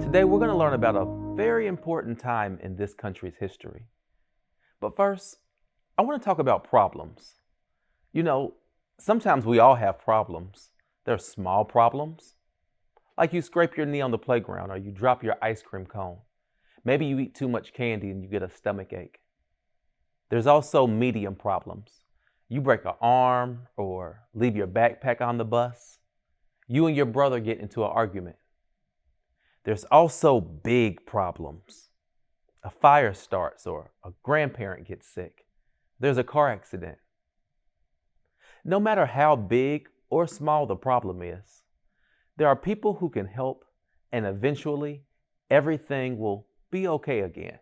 Today we're going to learn about a very important time in this country's history. But first, I want to talk about problems. You know, sometimes we all have problems. There are small problems, like you scrape your knee on the playground or you drop your ice cream cone. Maybe you eat too much candy and you get a stomach ache. There's also medium problems. You break an arm or leave your backpack on the bus. You and your brother get into an argument. There's also big problems. A fire starts or a grandparent gets sick. There's a car accident. No matter how big or small the problem is, there are people who can help, and eventually everything will be okay again.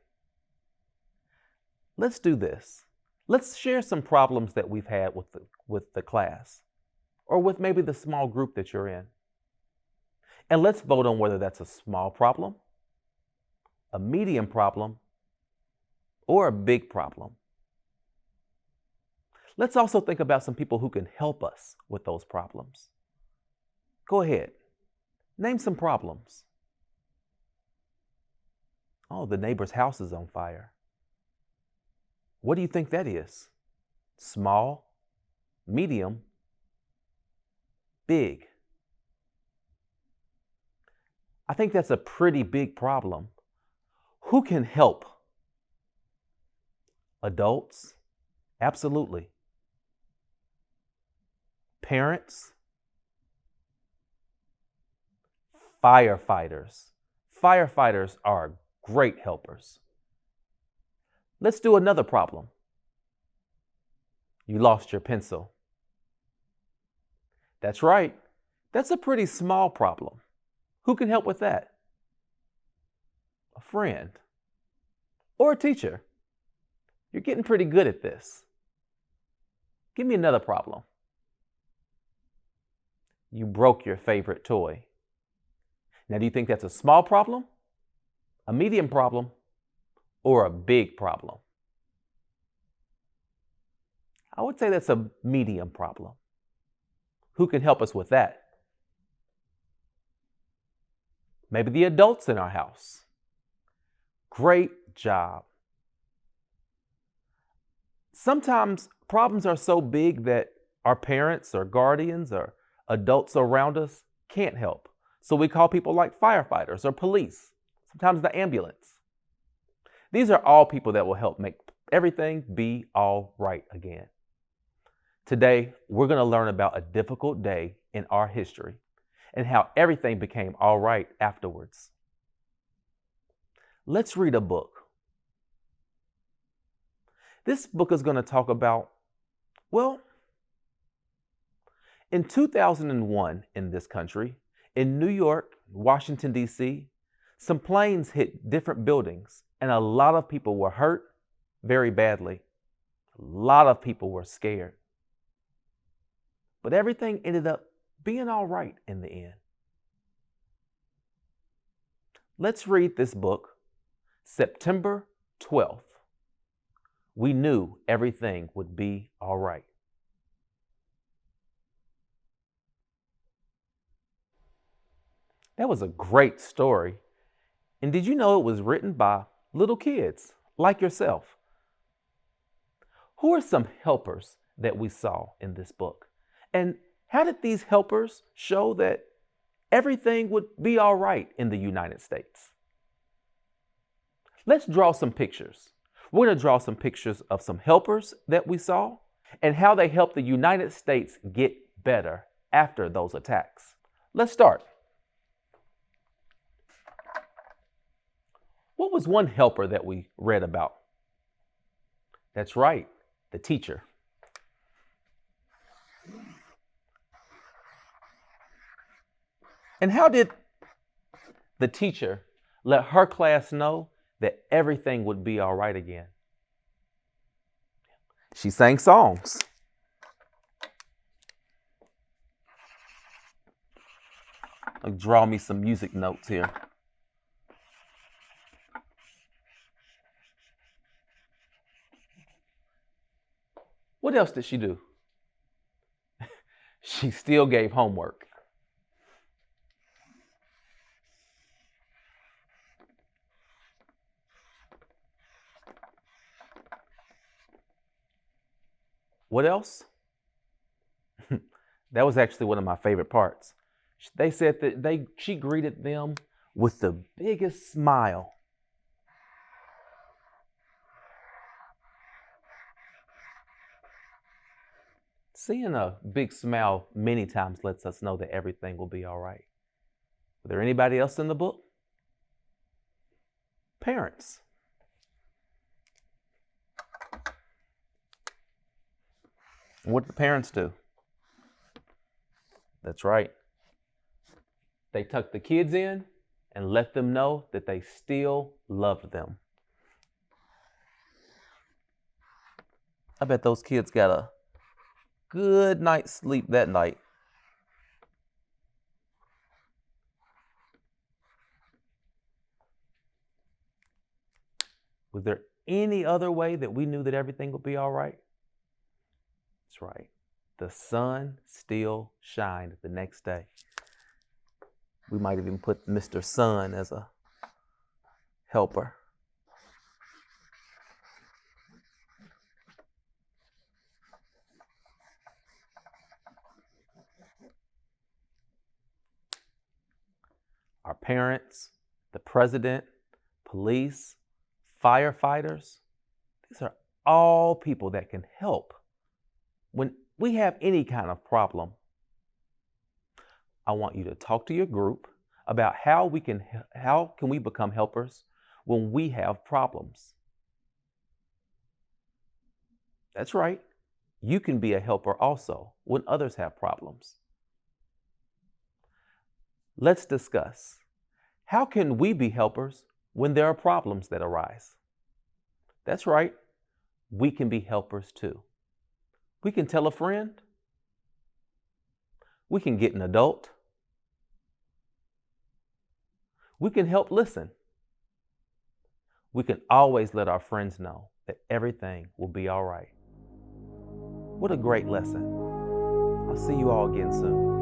Let's do this. Let's share some problems that we've had with the class, or with maybe the small group that you're in. And let's vote on whether that's a small problem, a medium problem, or a big problem. Let's also think about some people who can help us with those problems. Go ahead. Name some problems. Oh, the neighbor's house is on fire. What do you think that is? Small, medium, big? I think that's a pretty big problem. Who can help? Adults? Absolutely. Parents? Firefighters. Firefighters are great helpers. Let's do another problem. You lost your pencil. That's right. That's a pretty small problem. Who can help with that? A friend or a teacher. You're getting pretty good at this. Give me another problem. You broke your favorite toy. Now, do you think that's a small problem, a medium problem, or a big problem? I would say that's a medium problem. Who can help us with that? Maybe the adults in our house. Great job. Sometimes problems are so big that our parents or guardians or adults around us can't help. So we call people like firefighters or police, sometimes the ambulance. These are all people that will help make everything be all right again. Today, we're going to learn about a difficult day in our history and how everything became all right afterwards. Let's read a book. This book is going to talk about, in 2001 in this country, in New York, Washington, D.C., some planes hit different buildings and a lot of people were hurt very badly. A lot of people were scared. But everything ended up being all right in the end. Let's read this book, September 12th. We knew everything would be all right. That was a great story. And did you know it was written by little kids like yourself? Who are some helpers that we saw in this book? And how did these helpers show that everything would be all right in the United States? Let's draw some pictures. We're going to draw some pictures of some helpers that we saw and how they helped the United States get better after those attacks. Let's start. What was one helper that we read about? That's right, the teacher. And how did the teacher let her class know that everything would be all right again? She sang songs. Like, draw me some music notes here. What else did she do? She still gave homework. What else? That was actually one of my favorite parts. They said that she greeted them with the biggest smile. Seeing a big smile many times lets us know that everything will be all right. Was there anybody else in the book? Parents. What did the parents do? That's right. They tucked the kids in and let them know that they still loved them. I bet those kids got a good night's sleep that night. Was there any other way that we knew that everything would be all right? That's right. The sun still shined the next day. We might even put Mr. Sun as a helper. Our parents, the president, police, firefighters, these are all people that can help when we have any kind of problem. I want you to talk to your group about how can we become helpers when we have problems. That's right. You can be a helper also when others have problems. Let's discuss, how can we be helpers when there are problems that arise? That's right. We can be helpers too. We can tell a friend. We can get an adult. We can help listen. We can always let our friends know that everything will be all right. What a great lesson. I'll see you all again soon.